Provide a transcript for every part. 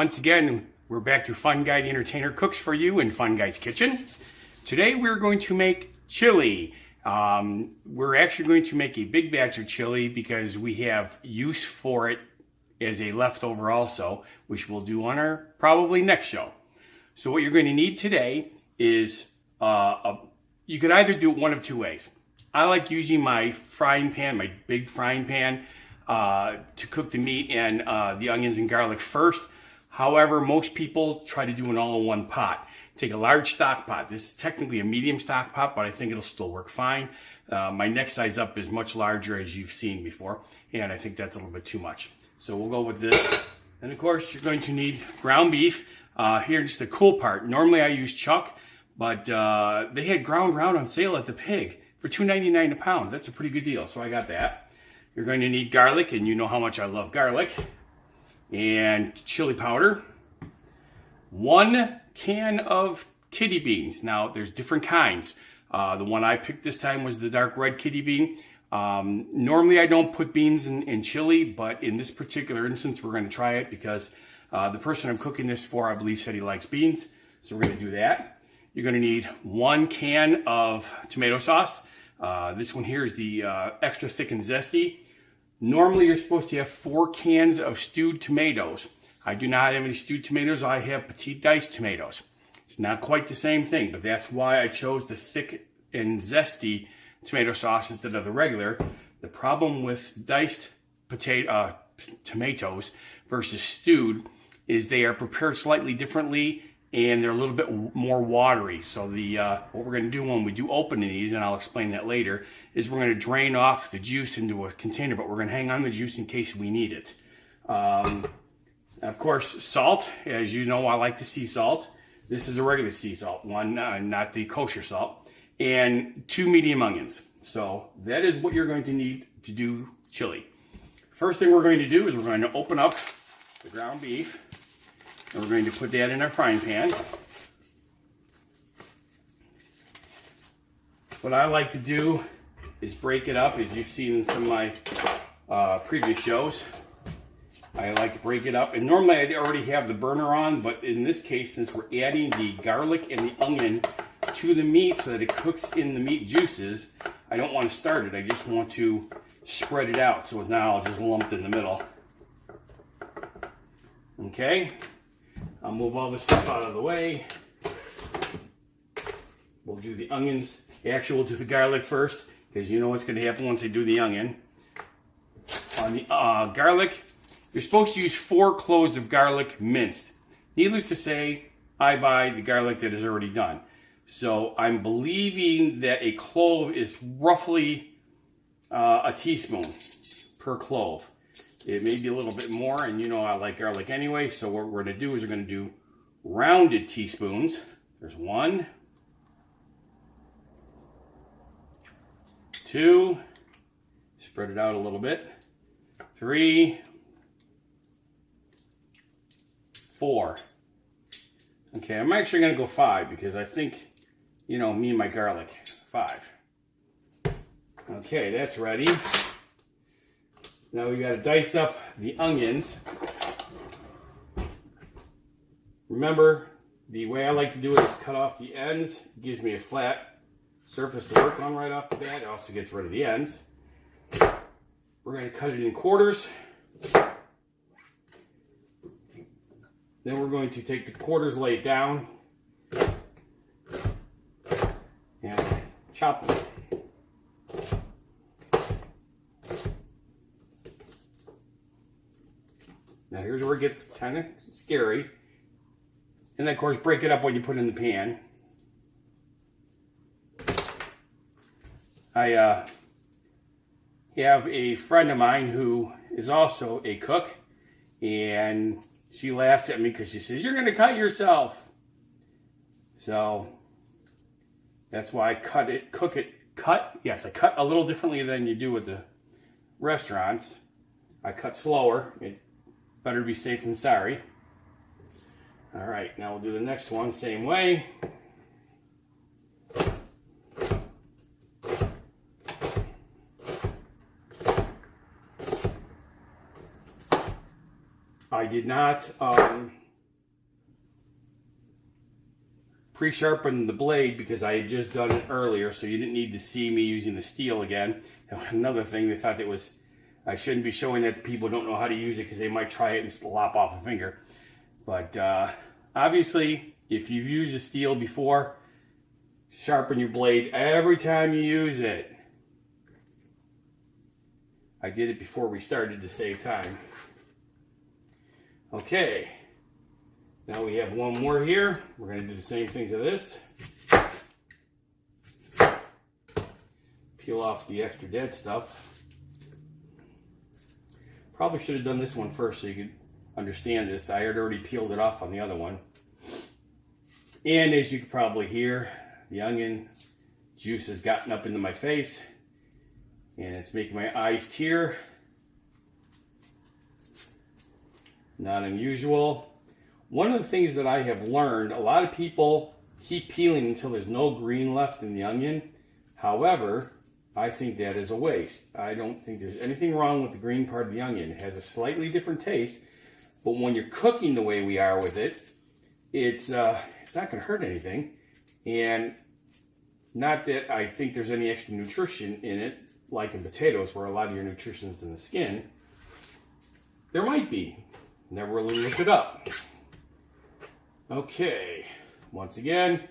once again, we're back to Funguy The Entertainer cooks for you in Funguy's kitchen. Today we're going to make chili. We're actually going to make a big batch of chili because we have use for it as a leftover also, which we'll do on our probably next show. So what you're going to need today is, you could either do it one of two ways. I like using my frying pan, my big frying pan, to cook the meat and the onions and garlic first. However, most people try to do it all in one pot. Take a large stock pot. This is technically a medium stock pot, but I think it'll still work fine. My next size up is much larger, as you've seen before, and I think that's a little bit too much. So we'll go with this. And of course, you're going to need ground beef. Here's the cool part. Normally I use chuck, but they had ground round on sale at the Pig for $2.99 a pound. That's a pretty good deal, so I got that. You're going to need garlic, and you know how much I love garlic. And chili powder. 1 can of kidney beans. Now, there's different kinds. The one I picked this time was the dark red kidney bean. Normally, I don't put beans in chili, but in this particular instance, we're going to try it because the person I'm cooking this for, I believe, said he likes beans. So we're going to do that. You're going to need 1 can of tomato sauce. This one here is the extra thick and zesty. Normally, you're supposed to have 4 cans of stewed tomatoes. I do not have any stewed tomatoes. I have petite diced tomatoes. It's not quite the same thing, but that's why I chose the thick and zesty tomato sauce instead of the regular. The problem with diced tomatoes versus stewed is they are prepared slightly differently and they're a little bit more watery. So what we're going to do when we do open these, and I'll explain that later, is we're going to drain off the juice into a container, but we're going to hang on the juice in case we need it. Of course, salt. As you know, I like the sea salt. This is a regular sea salt one, not the kosher salt. And 2 medium onions. So that is what you're going to need to do chili. First thing we're going to do is we're going to open up the ground beef. And we're going to put that in our frying pan. What I like to do is break it up, as you've seen in some of my previous shows. I like to break it up. And normally I already have the burner on, but in this case, since we're adding the garlic and the onion to the meat so that it cooks in the meat juices, I don't want to start it. I just want to spread it out so it's not all just lumped in the middle. Okay. I'll move all this stuff out of the way. We'll do the onions. Actually, we'll do the garlic first, because you know what's going to happen once I do the onion. On the garlic, you're supposed to use 4 cloves of garlic minced. Needless to say, I buy the garlic that is already done. So I'm believing that a clove is roughly a teaspoon per clove. It may be a little bit more, and you know I like garlic anyway, so what we're going to do is we're going to do rounded teaspoons. There's 1, 2, spread it out a little bit, 3, 4. Okay, I'm actually going to go 5 because I think, you know, me and my garlic, 5. Okay, that's ready. Now we got to dice up the onions. Remember, the way I like to do it is cut off the ends. It gives me a flat surface to work on right off the bat. It also gets rid of the ends. We're going to cut it in quarters. Then we're going to take the quarters, lay it down, and chop them. Now here's where it gets kind of scary. And then of course break it up when you put it in the pan. I have a friend of mine who is also a cook, and she laughs at me because she says, "You're going to cut yourself." So that's why I I cut a little differently than you do with the restaurants. I cut slower. Better be safe than sorry. All right, now we'll do the next one, same way. I did not pre-sharpened the blade because I had just done it earlier, so you didn't need to see me using the steel again. Another thing, they thought I shouldn't be showing that to people who don't know how to use it because they might try it and lop off a finger. But obviously, if you've used a steel before, sharpen your blade every time you use it. I did it before we started to save time. Okay, now we have one more here. We're going to do the same thing to this. Peel off the extra dead stuff. Probably should have done this one first so you could understand this. I had already peeled it off on the other one. And as you can probably hear, the onion juice has gotten up into my face and it's making my eyes tear. Not unusual. One of the things that I have learned, a lot of people keep peeling until there's no green left in the onion. However, I think that is a waste. I don't think there's anything wrong with the green part of the onion. It has a slightly different taste, but when you're cooking the way we are with it, it's not going to hurt anything. And not that I think there's any extra nutrition in it, like in potatoes, where a lot of your nutrition is in the skin. There might be. Never really looked it up. Okay, once again,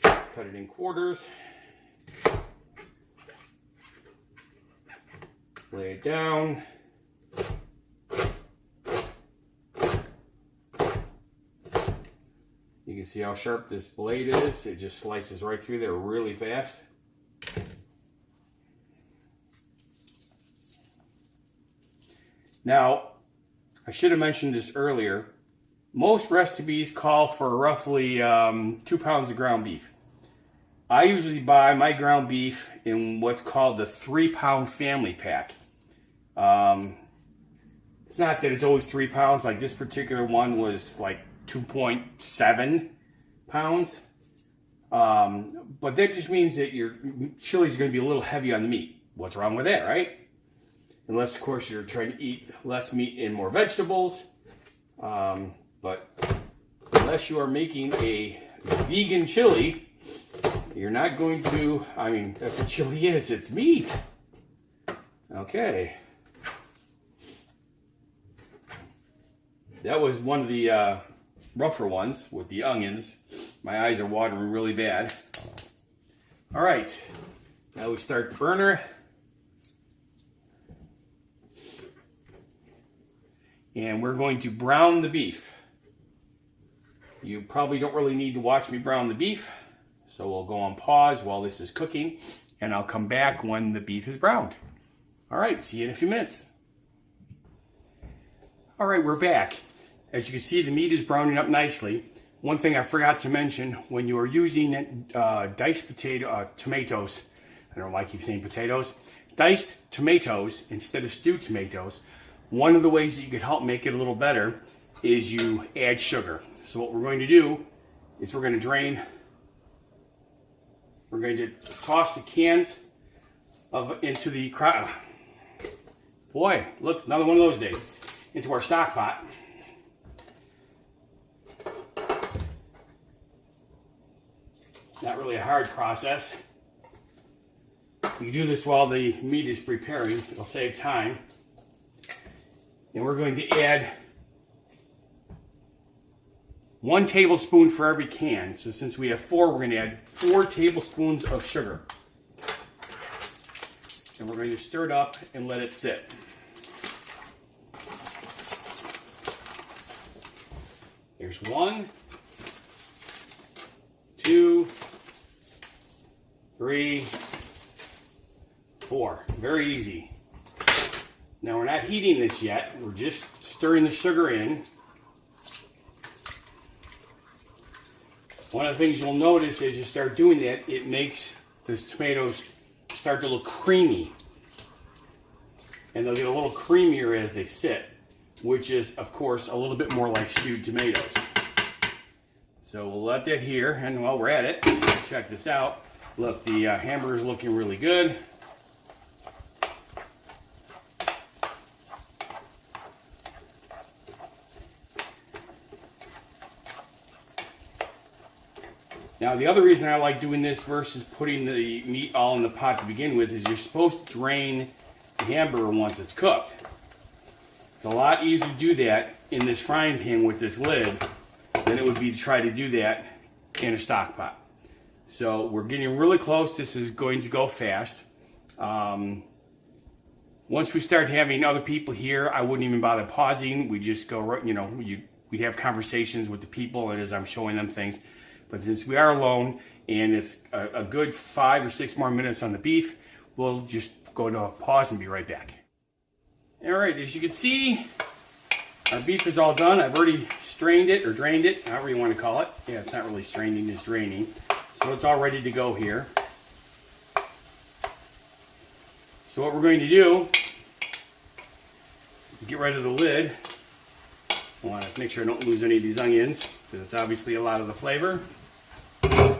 cut it in quarters. Lay it down. You can see how sharp this blade is. It just slices right through there really fast. Now, I should have mentioned this earlier. Most recipes call for roughly 2 pounds of ground beef. I usually buy my ground beef in what's called the 3-pound family pack. It's not that it's always 3 pounds. Like this particular one was like 2.7 pounds. But that just means that your chilies are going to be a little heavy on the meat. What's wrong with that, right? Unless, of course, you're trying to eat less meat and more vegetables. But unless you are making a vegan chili, you're not going to, I mean, that's what chili is. It's meat. Okay. That was one of the rougher ones with the onions. My eyes are watering really bad. All right. Now we start the burner. And we're going to brown the beef. You probably don't really need to watch me brown the beef. So we'll go on pause while this is cooking. And I'll come back when the beef is browned. All right, see you in a few minutes. All right, we're back. As you can see, the meat is browning up nicely. One thing I forgot to mention, when you are using diced tomatoes, I don't know why I keep saying potatoes, diced tomatoes instead of stewed tomatoes, one of the ways that you could help make it a little better is you add sugar. So what we're going to do is we're going to toss the cans into the, boy, look, another one of those days, into our stock pot. Not really a hard process. You do this while the meat is preparing. It'll save time. And we're going to add 1 tablespoon for every can. So since we have 4, we're going to add 4 tablespoons of sugar. And we're going to stir it up and let it sit. There's 1, 2, 3, 4. Very easy. Now we're not heating this yet. We're just stirring the sugar in. One of the things you'll notice as you start doing that, it makes those tomatoes start to look creamy. And they'll get a little creamier as they sit, which is, of course, a little bit more like stewed tomatoes. So we'll let that here, and while we're at it, check this out. Look, the hamburger is looking really good. Now, the other reason I like doing this versus putting the meat all in the pot to begin with is you're supposed to drain the hamburger once it's cooked. It's a lot easier to do that in this frying pan with this lid than it would be to try to do that in a stock pot. So we're getting really close. This is going to go fast. Once we start having other people here, I wouldn't even bother pausing. We just go, we'd have conversations with the people and as I'm showing them things. But since we are alone and it's a good 5 or 6 more minutes on the beef, we'll just go to a pause and be right back. All right, as you can see, our beef is all done. I've already strained it or drained it, however you want to call it. Yeah, it's not really straining, it's draining. So it's all ready to go here. So what we're going to do is get rid of the lid. I want to make sure I don't lose any of these onions because it's obviously a lot of the flavor. We're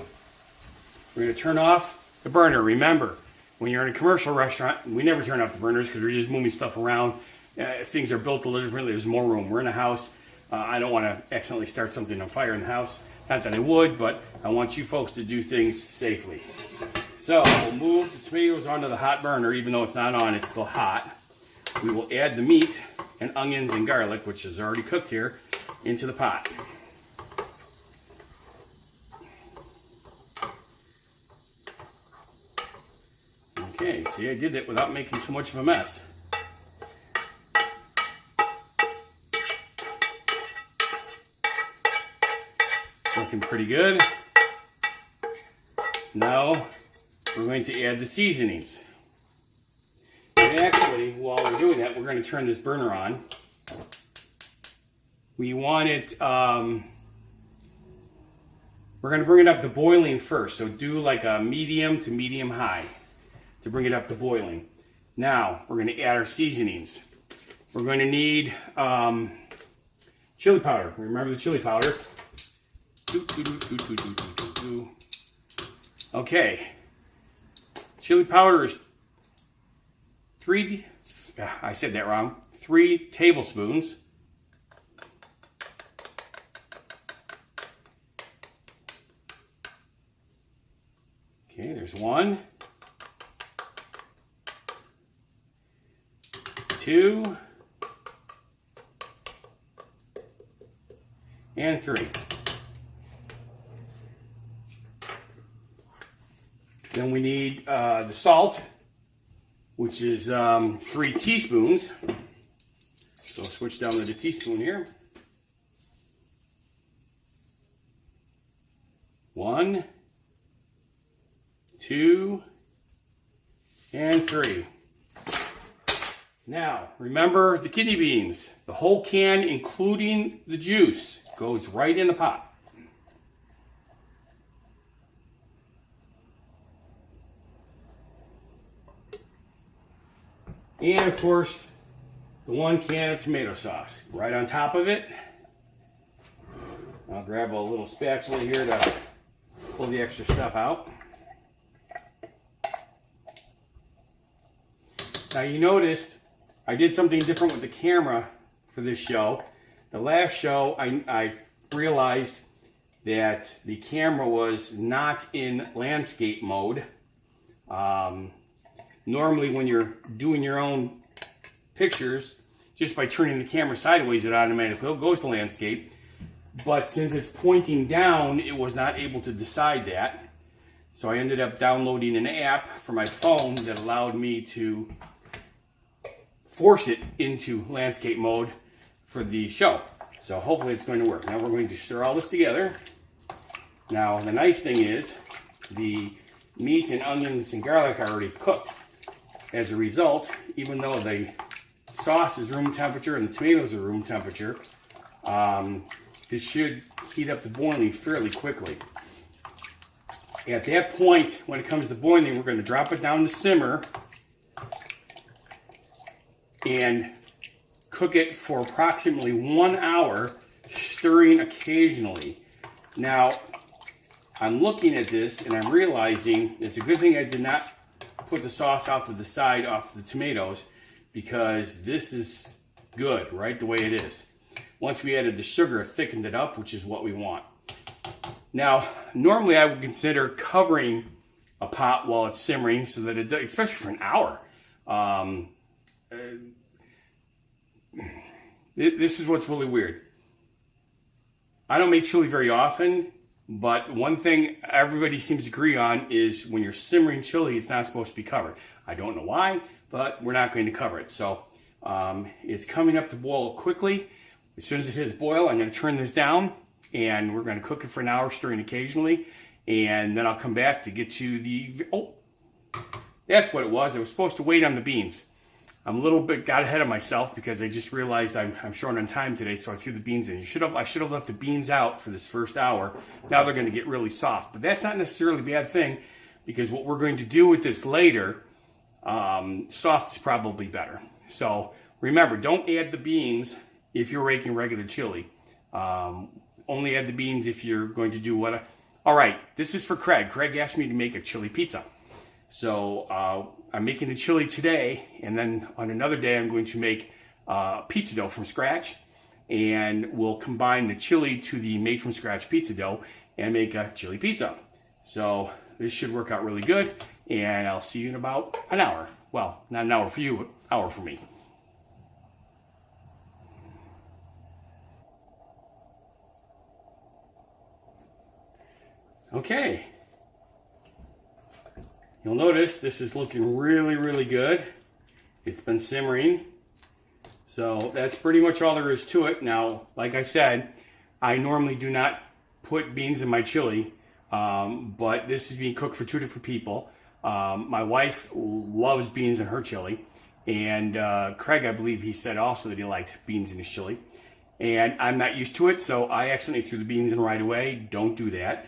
going to turn off the burner. Remember, when you're in a commercial restaurant, we never turn off the burners because we're just moving stuff around. Things are built a little differently. There's more room. We're in a house. I don't want to accidentally start something on fire in the house. Not that I would, but I want you folks to do things safely. So we'll move the tomatoes onto the hot burner. Even though it's not on, it's still hot. We will add the meat and onions and garlic, which is already cooked here, into the pot. Okay, see, I did it without making too much of a mess. It's looking pretty good. Now, we're going to add the seasonings. And actually, while we're doing that, we're going to turn this burner on. We want it, we're going to bring it up to boiling first. So do like a medium to medium high to bring it up to boiling. Now, we're going to add our seasonings. We're going to need chili powder. Remember the chili powder. Okay. Chili powder is 3 tablespoons. Okay, there's 1, 2, and 3. Then we need the salt, which is 3 teaspoons. So I'll switch down to the teaspoon here. 1, 2, and 3. Now, remember the kidney beans. The whole can, including the juice, goes right in the pot. And of course, the 1 can of tomato sauce right on top of it. I'll grab a little spatula here to pull the extra stuff out. Now you noticed I did something different with the camera for this show. The last show I realized that the camera was not in landscape mode. Normally when you're doing your own pictures, just by turning the camera sideways, it automatically goes to landscape. But since it's pointing down, it was not able to decide that. So I ended up downloading an app for my phone that allowed me to force it into landscape mode for the show. So hopefully it's going to work. Now we're going to stir all this together. Now the nice thing is the meat and onions and garlic are already cooked. As a result, even though the sauce is room temperature and the tomatoes are room temperature, this should heat up to boiling fairly quickly. At that point, when it comes to boiling, we're going to drop it down to simmer and cook it for approximately 1 hour, stirring occasionally. Now, I'm looking at this and I'm realizing it's a good thing I did not put the sauce out to the side off the tomatoes, because this is good right the way it is. Once we added the sugar, it thickened it up, which is what we want. Now, normally I would consider covering a pot while it's simmering so that it, especially for an hour. This is what's really weird. I don't make chili very often, but one thing everybody seems to agree on is when you're simmering chili, it's not supposed to be covered. I don't know why, but we're not going to cover it. So it's coming up to boil quickly. As soon as it hits boil, I'm going to turn this down, and we're going to cook it for an hour, stirring occasionally, and then I'll come back to get to the... Oh, that's what it was. I was supposed to wait on the beans. I'm a little bit got ahead of myself because I just realized I'm short on time today, so I threw the beans in. I should have left the beans out for this first hour. Now they're going to get really soft, but that's not necessarily a bad thing because what we're going to do with this later, soft is probably better. So remember, don't add the beans if you're making regular chili. Only add the beans if you're going to do what... All right, this is for Craig. Craig asked me to make a chili pizza. So I'm making the chili today, and then on another day I'm going to make pizza dough from scratch, and we'll combine the chili to the made from scratch pizza dough and make a chili pizza. So this should work out really good, and I'll see you in about an hour. Well, not an hour for you, but an hour for me. Okay. You'll notice this is looking really, really good. It's been simmering. So that's pretty much all there is to it. Now, like I said, I normally do not put beans in my chili, but this is being cooked for 2 different people. My wife loves beans in her chili, and Craig, I believe he said also that he liked beans in his chili. And I'm not used to it, so I accidentally threw the beans in right away. Don't do that.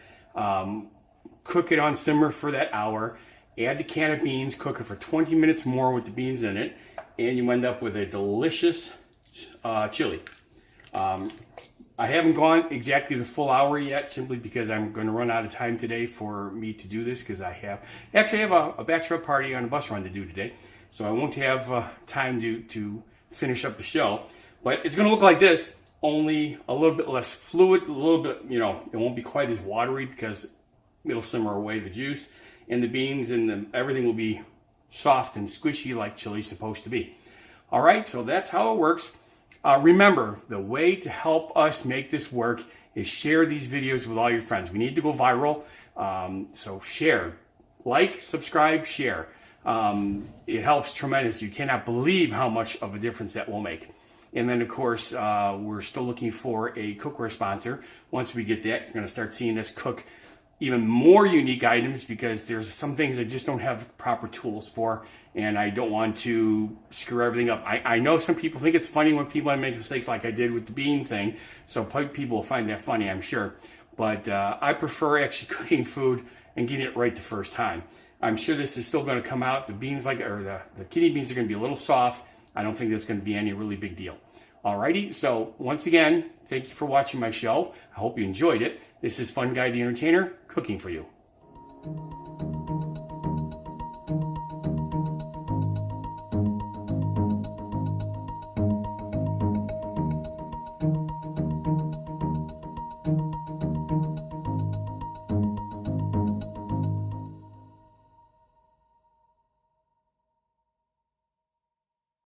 Cook it on simmer for that hour. Add the can of beans, cook it for 20 minutes more with the beans in it, and you end up with a delicious chili. I haven't gone exactly the full hour yet, simply because I'm going to run out of time today for me to do this, because I have a bachelorette party on a bus run to do today, so I won't have time to finish up the show. But it's going to look like this, only a little bit less fluid, a little bit, it won't be quite as watery because it'll simmer away the juice. And the beans and everything will be soft and squishy like chili's supposed to be. All right, so that's how it works. Remember, the way to help us make this work is share these videos with all your friends. We need to go viral, so share. Like, subscribe, share. It helps tremendous. You cannot believe how much of a difference that will make. And then, of course, we're still looking for a cookware sponsor. Once we get that, you're going to start seeing us cook even more unique items, because there's some things I just don't have proper tools for, and I don't want to screw everything up. I know some people think it's funny when people make mistakes like I did with the bean thing, so people will find that funny, I'm sure. But I prefer actually cooking food and getting it right the first time. I'm sure this is still going to come out. The beans, the kidney beans are going to be a little soft. I don't think that's going to be any really big deal. Alrighty, so once again, thank you for watching my show. I hope you enjoyed it. This is Funguy The Entertainer, cooking for you.